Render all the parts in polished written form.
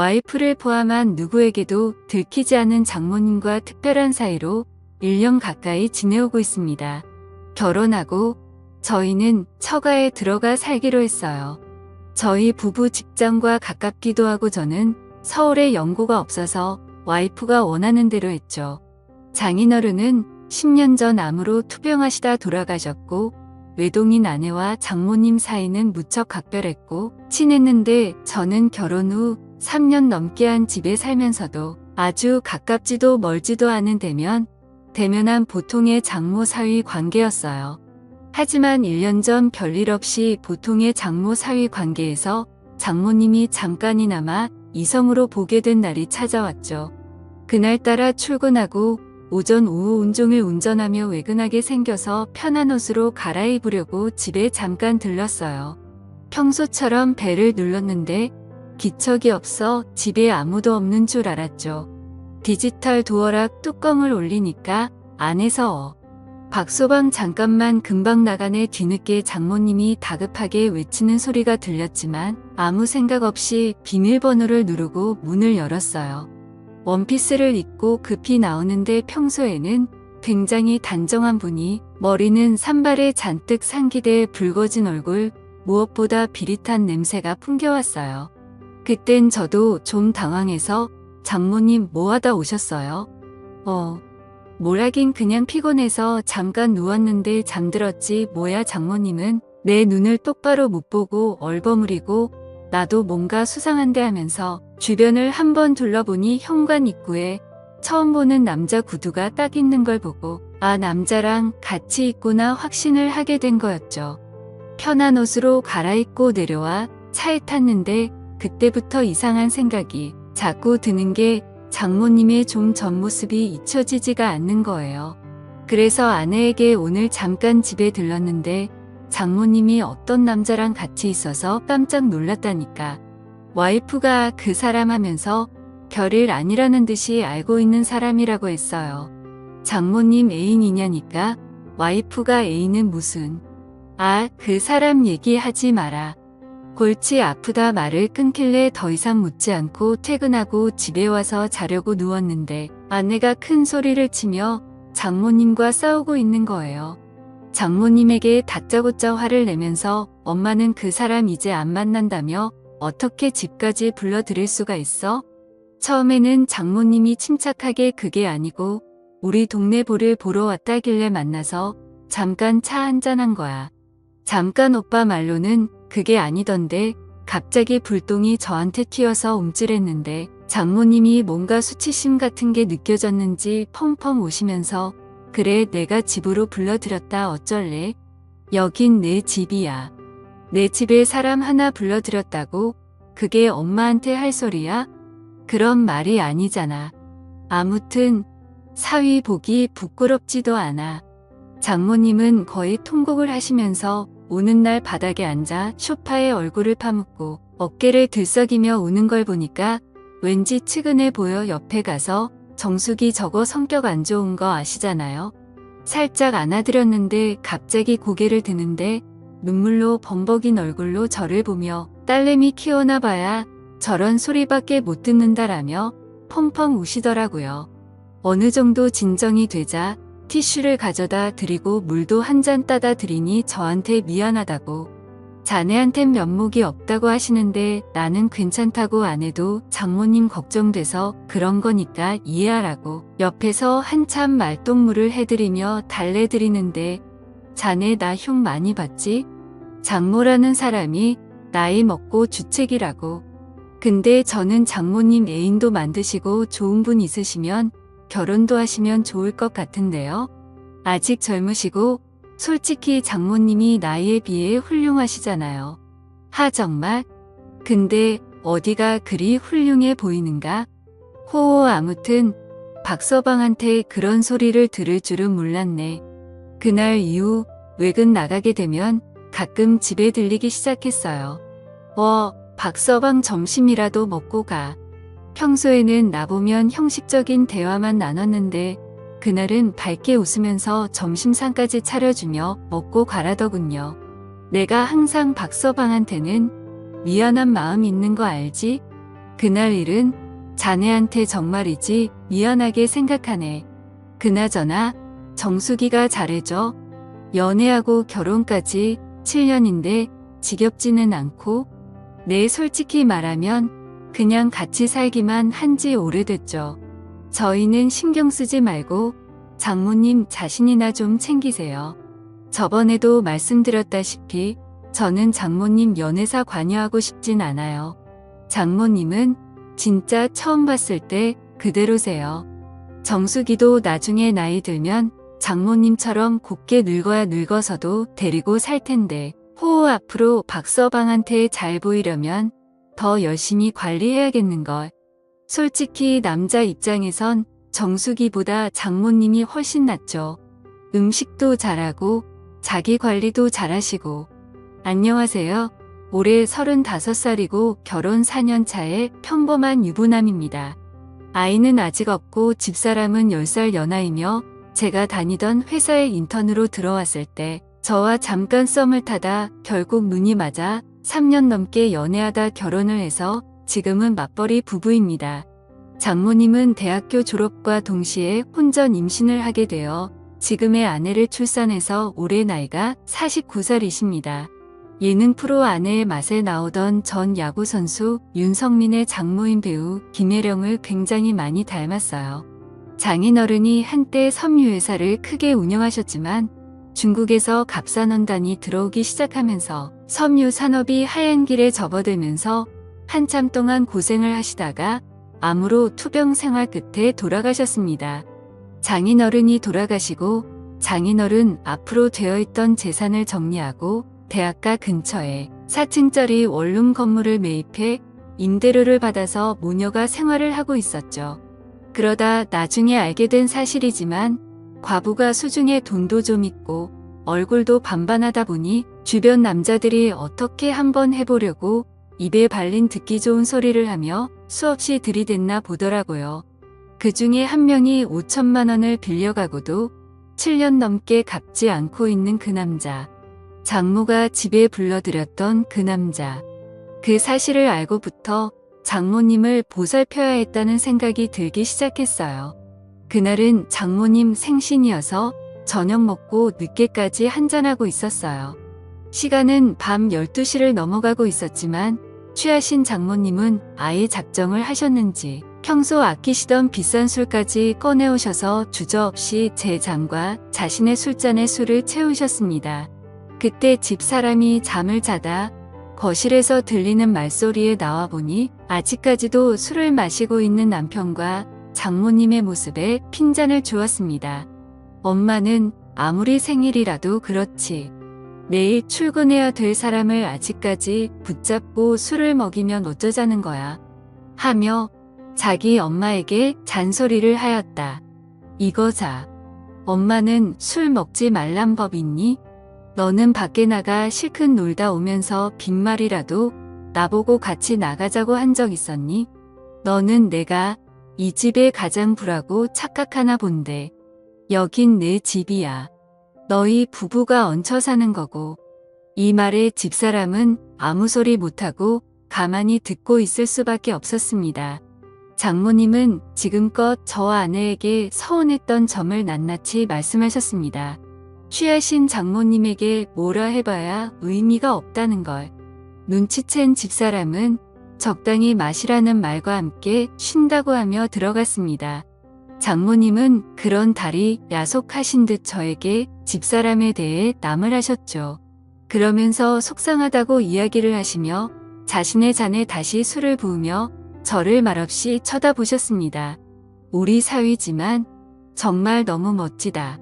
와이프를 포함한 누구에게도 들키지 않은 장모님과 특별한 사이로 1년 가까이 지내오고 있습니다. 결혼하고 저희는 처가에 들어가 살기로 했어요. 저희 부부 직장과 가깝기도 하고 저는 서울에 연고가 없어서 와이프가 원하는 대로 했죠. 장인어른은 10년 전 암으로 투병하시다 돌아가셨고 외동인 아내와 장모님 사이는 무척 각별했고 친했는데 저는 결혼 후 3년 넘게 한 집에 살면서도 아주 가깝지도 멀지도 않은 대면한 보통의 장모 사위 관계였어요. 하지만 1년 전 별일 없이 보통의 장모 사위 관계에서 장모님이 잠깐이나마 이성으로 보게 된 날이 찾아왔죠. 그날따라 출근하고 오전 오후 온종일 운전하며 외근하게 생겨서 편한 옷으로 갈아입으려고 집에 잠깐 들렀어요. 평소처럼 벨을 눌렀는데 기척이 없어 집에 아무도 없는 줄 알았죠. 디지털 도어락 뚜껑을 올리니까 안에서 박소방 잠깐만 금방 나가네 뒤늦게 장모님이 다급하게 외치는 소리가 들렸지만 아무 생각 없이 비밀번호를 누르고 문을 열었어요. 원피스를 입고 급히 나오는데 평소에는 굉장히 단정한 분이 머리는 산발에 잔뜩 상기돼 붉어진 얼굴, 무엇보다 비릿한 냄새가 풍겨왔어요. 그땐 저도 좀 당황해서 장모님 뭐 하다 오셨어요? 뭘 하긴 그냥 피곤해서 잠깐 누웠는데 잠들었지 뭐야 장모님은 내 눈을 똑바로 못 보고 얼버무리고 나도 뭔가 수상한데 하면서 주변을 한번 둘러보니 현관 입구에 처음 보는 남자 구두가 딱 있는 걸 보고 아 남자랑 같이 있구나 확신을 하게 된 거였죠. 편한 옷으로 갈아입고 내려와 차에 탔는데 그때부터 이상한 생각이 자꾸 드는 게 장모님의 좀 전 모습이 잊혀지지가 않는 거예요. 그래서 아내에게 오늘 잠깐 집에 들렀는데 장모님이 어떤 남자랑 같이 있어서 깜짝 놀랐다니까. 와이프가 그 사람 하면서 별일 아니라는 듯이 알고 있는 사람이라고 했어요. 장모님 애인이냐니까 와이프가 애인은 무슨. 그 사람 얘기하지 마라. 골치 아프다 말을 끊길래 더 이상 묻지 않고 퇴근하고 집에 와서 자려고 누웠는데 아내가 큰 소리를 치며 장모님과 싸우고 있는 거예요. 장모님에게 다짜고짜 화를 내면서 엄마는 그 사람 이제 안 만난다며 어떻게 집까지 불러들일 수가 있어? 처음에는 장모님이 침착하게 그게 아니고 우리 동네 볼을 보러 왔다길래 만나서 잠깐 차 한잔한 거야. 잠깐 오빠 말로는 그게 아니던데 갑자기 불똥이 저한테 튀어서 움찔했는데 장모님이 뭔가 수치심 같은 게 느껴졌는지 펑펑 우시면서 그래 내가 집으로 불러들였다 어쩔래? 여긴 내 집이야. 내 집에 사람 하나 불러들였다고? 그게 엄마한테 할 소리야? 그런 말이 아니잖아. 아무튼 사위 보기 부끄럽지도 않아. 장모님은 거의 통곡을 하시면서 오는 날 바닥에 앉아 소파에 얼굴을 파묻고 어깨를 들썩이며 우는 걸 보니까 왠지 측은해 보여 옆에 가서 정숙이 저거 성격 안 좋은 거 아시잖아요. 살짝 안아드렸는데 갑자기 고개를 드는데 눈물로 범벅인 얼굴로 저를 보며 딸내미 키워나 봐야 저런 소리밖에 못 듣는다라며 펑펑 우시더라고요. 어느 정도 진정이 되자 티슈를 가져다 드리고 물도 한 잔 따다 드리니 저한테 미안하다고 자네한텐 면목이 없다고 하시는데 나는 괜찮다고 안 해도 장모님 걱정돼서 그런 거니까 이해하라고 옆에서 한참 말동무를 해드리며 달래드리는데 자네 나 흉 많이 봤지? 장모라는 사람이 나이 먹고 주책이라고. 근데 저는 장모님 애인도 만드시고 좋은 분 있으시면 결혼도 하시면 좋을 것 같은데요. 아직 젊으시고 솔직히 장모님이 나이에 비해 훌륭하시잖아요. 정말? 근데 어디가 그리 훌륭해 보이는가? 호호 아무튼 박서방한테 그런 소리를 들을 줄은 몰랐네. 그날 이후 외근 나가게 되면 가끔 집에 들리기 시작했어요. 박서방 점심이라도 먹고 가. 평소에는 나보면 형식적인 대화만 나눴는데 그날은 밝게 웃으면서 점심상까지 차려주며 먹고 가라더군요. 내가 항상 박서방한테는 미안한 마음 있는 거 알지? 그날 일은 자네한테 정말이지 미안하게 생각하네. 그나저나 정수기가 잘해줘. 연애하고 결혼까지 7년인데 지겹지는 않고 네 솔직히 말하면 그냥 같이 살기만 한지 오래됐죠. 저희는 신경 쓰지 말고 장모님 자신이나 좀 챙기세요. 저번에도 말씀드렸다시피 저는 장모님 연애사 관여하고 싶진 않아요. 장모님은 진짜 처음 봤을 때 그대로세요. 정수기도 나중에 나이 들면 장모님처럼 곱게 늙어야 늙어서도 데리고 살 텐데 호호 앞으로 박서방한테 잘 보이려면 더 열심히 관리해야겠는걸. 솔직히 남자 입장에선 정수기보다 장모님이 훨씬 낫죠. 음식도 잘하고 자기 관리도 잘하시고. 안녕하세요. 올해 35살이고 결혼 4년 차의 평범한 유부남입니다. 아이는 아직 없고 집사람은 10살 연하이며 제가 다니던 회사에 인턴으로 들어왔을 때 저와 잠깐 썸을 타다 결국 눈이 맞아 3년 넘게 연애하다 결혼을 해서 지금은 맞벌이 부부입니다. 장모님은 대학교 졸업과 동시에 혼전 임신을 하게 되어 지금의 아내를 출산해서 올해 나이가 49살이십니다. 예능 프로 아내의 맛에 나오던 전 야구선수 윤성민의 장모인 배우 김혜령을 굉장히 많이 닮았어요. 장인어른이 한때 섬유회사를 크게 운영하셨지만 중국에서 갑산원단이 들어오기 시작하면서 섬유 산업이 하얀 길에 접어들면서 한참 동안 고생을 하시다가 암으로 투병 생활 끝에 돌아가셨습니다. 장인어른이 돌아가시고 장인어른 앞으로 되어있던 재산을 정리하고 대학가 근처에 4층짜리 원룸 건물을 매입해 임대료를 받아서 모녀가 생활을 하고 있었죠. 그러다 나중에 알게 된 사실이지만 과부가 수중에 돈도 좀 있고 얼굴도 반반하다 보니 주변 남자들이 어떻게 한번 해보려고 입에 발린 듣기 좋은 소리를 하며 수없이 들이댔나 보더라고요. 그 중에 한 명이 5천만 원을 빌려가고도 7년 넘게 갚지 않고 있는 그 남자. 장모가 집에 불러들였던 그 남자. 그 사실을 알고부터 장모님을 보살펴야 했다는 생각이 들기 시작했어요. 그날은 장모님 생신이어서 저녁 먹고 늦게까지 한잔하고 있었어요. 시간은 밤 12시를 넘어가고 있었지만 취하신 장모님은 아예 작정을 하셨는지 평소 아끼시던 비싼 술까지 꺼내오셔서 주저없이 제 잔과 자신의 술잔에 술을 채우셨습니다. 그때 집사람이 잠을 자다 거실에서 들리는 말소리에 나와보니 아직까지도 술을 마시고 있는 남편과 장모님의 모습에 핀잔을 주었습니다. 엄마는 아무리 생일이라도 그렇지. 내일 출근해야 될 사람을 아직까지 붙잡고 술을 먹이면 어쩌자는 거야. 하며 자기 엄마에게 잔소리를 하였다. 이거자. 엄마는 술 먹지 말란 법 있니? 너는 밖에 나가 실컷 놀다 오면서 빈말이라도 나보고 같이 나가자고 한 적 있었니? 너는 내가 이 집의 가장 부라고 착각하나 본데. 여긴 내 집이야. 너희 부부가 얹혀 사는 거고. 이 말에 집사람은 아무 소리 못하고 가만히 듣고 있을 수밖에 없었습니다. 장모님은 지금껏 저와 아내에게 서운했던 점을 낱낱이 말씀하셨습니다. 취하신 장모님에게 뭐라 해봐야 의미가 없다는 걸. 눈치챈 집사람은 적당히 마시라는 말과 함께 쉰다고 하며 들어갔습니다. 장모님은 그런 달이 야속하신 듯 저에게 집사람에 대해 남을 하셨죠. 그러면서 속상하다고 이야기를 하시며 자신의 잔에 다시 술을 부으며 저를 말없이 쳐다보셨습니다. 우리 사위지만 정말 너무 멋지다.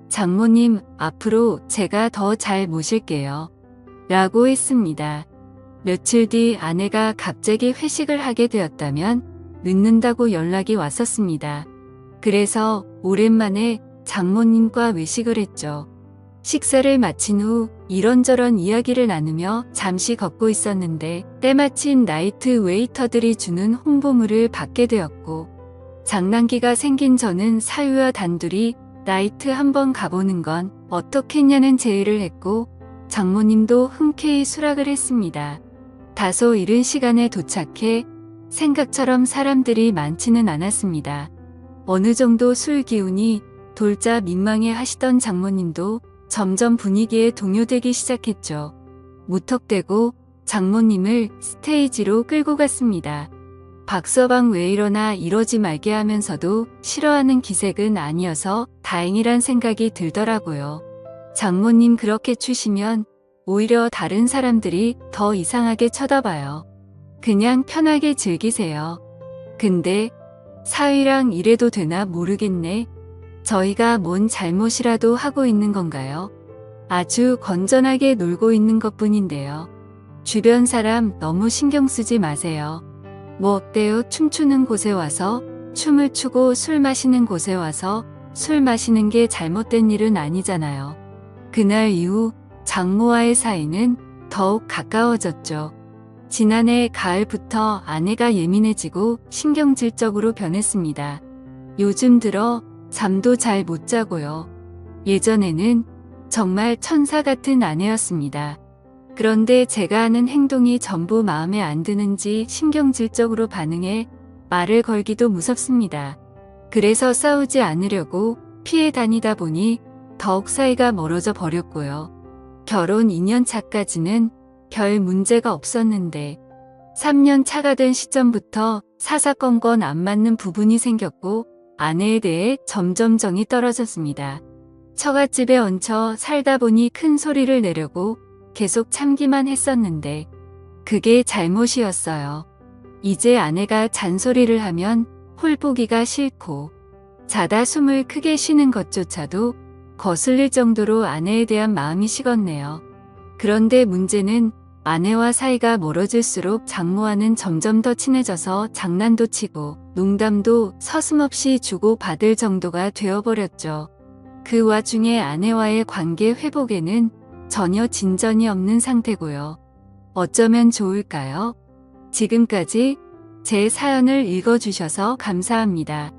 장모님, 앞으로 제가 더 잘 모실게요. 라고 했습니다. 며칠 뒤 아내가 갑자기 회식을 하게 되었다면 늦는다고 연락이 왔었습니다. 그래서 오랜만에 장모님과 외식을 했죠. 식사를 마친 후 이런저런 이야기를 나누며 잠시 걷고 있었는데 때마침 나이트 웨이터들이 주는 홍보물을 받게 되었고 장난기가 생긴 저는 사위와 단둘이 나이트 한번 가보는 건 어떻겠냐는 제의를 했고 장모님도 흔쾌히 수락을 했습니다. 다소 이른 시간에 도착해 생각처럼 사람들이 많지는 않았습니다. 어느 정도 술 기운이 돌자 민망해 하시던 장모님도 점점 분위기에 동요되기 시작했죠. 무턱대고 장모님을 스테이지로 끌고 갔습니다. 박서방 왜 이러나 이러지 말게 하면서도 싫어하는 기색은 아니어서 다행이란 생각이 들더라고요. 장모님 그렇게 추시면 오히려 다른 사람들이 더 이상하게 쳐다봐요. 그냥 편하게 즐기세요. 근데 사위랑 이래도 되나 모르겠네. 저희가 뭔 잘못이라도 하고 있는 건가요? 아주 건전하게 놀고 있는 것뿐인데요. 주변 사람 너무 신경 쓰지 마세요. 뭐 어때요? 춤추는 곳에 와서 춤을 추고 술 마시는 곳에 와서 술 마시는 게 잘못된 일은 아니잖아요. 그날 이후 장모와의 사이는 더욱 가까워졌죠. 지난해 가을부터 아내가 예민해지고 신경질적으로 변했습니다. 요즘 들어 잠도 잘 못 자고요. 예전에는 정말 천사 같은 아내였습니다. 그런데 제가 하는 행동이 전부 마음에 안 드는지 신경질적으로 반응해 말을 걸기도 무섭습니다. 그래서 싸우지 않으려고 피해 다니다 보니 더욱 사이가 멀어져 버렸고요. 결혼 2년 차까지는 별 문제가 없었는데 3년 차가 된 시점부터 사사건건 안 맞는 부분이 생겼고 아내에 대해 점점 정이 떨어졌습니다. 처갓집에 얹혀 살다 보니 큰 소리를 내려고 계속 참기만 했었는데 그게 잘못이었어요. 이제 아내가 잔소리를 하면 홀보기가 싫고 자다 숨을 크게 쉬는 것조차도 거슬릴 정도로 아내에 대한 마음이 식었네요. 그런데 문제는 아내와 사이가 멀어질수록 장모와는 점점 더 친해져서 장난도 치고 농담도 서슴없이 주고받을 정도가 되어버렸죠. 그 와중에 아내와의 관계 회복에는 전혀 진전이 없는 상태고요. 어쩌면 좋을까요? 지금까지 제 사연을 읽어주셔서 감사합니다.